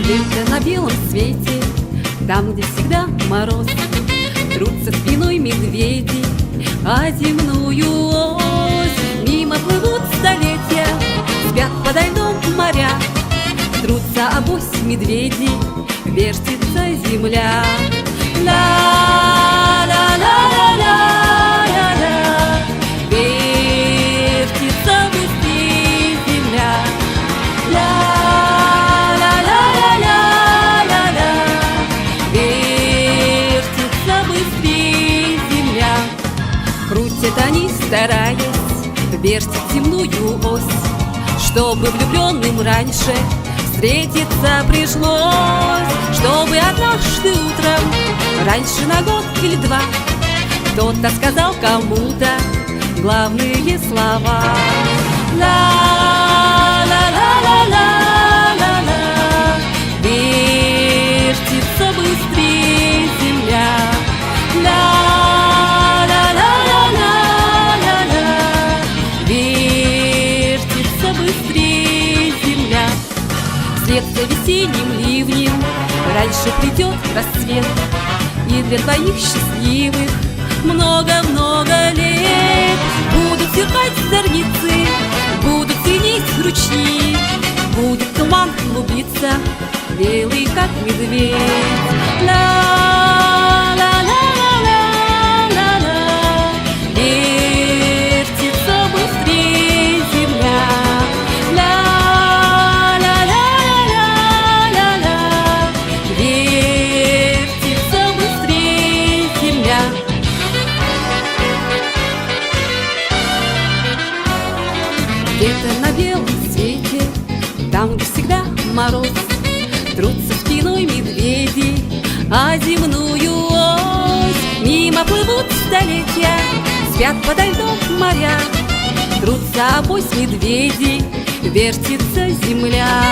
Где-то на белом свете, там, где всегда мороз, трутся спиной медведи о земную ось. Мимо плывут столетия, спят подо льдом моря, трутся обось медведи, вертится земля. Ла-ла-ла-ла-ла-ла-ла, вертится быстрей земля. Ла-ла-ла-ла-ла-ла, вертится быстрей земля. Крутят они, стараясь, вертят земную ось, чтобы влюбленным раньше встретиться пришлось, чтобы однажды утром, раньше на год или два, кто-то сказал кому-то главные слова. Ла-ла-ла-ла-ла-ла, вертится быстрей земля. Ла-ла-ла-ла-ла-ла, вертится быстрей земля. Вслед за весенним ливнем раньше придет рассвет, и для твоих счастливых много-много лет будут сверкать зорницы, будут синеть ручьи, будет туман клубиться, белый как медведь. Ла-ла-ла-ла-ла-ла, вертится быстрей земля. Где-то на белом свете, там, где всегда мороз, трутся спиной медведи о земную ось. Мимо плывут столетия, спят подо льдом моря, трутся обось медведи, вертится земля.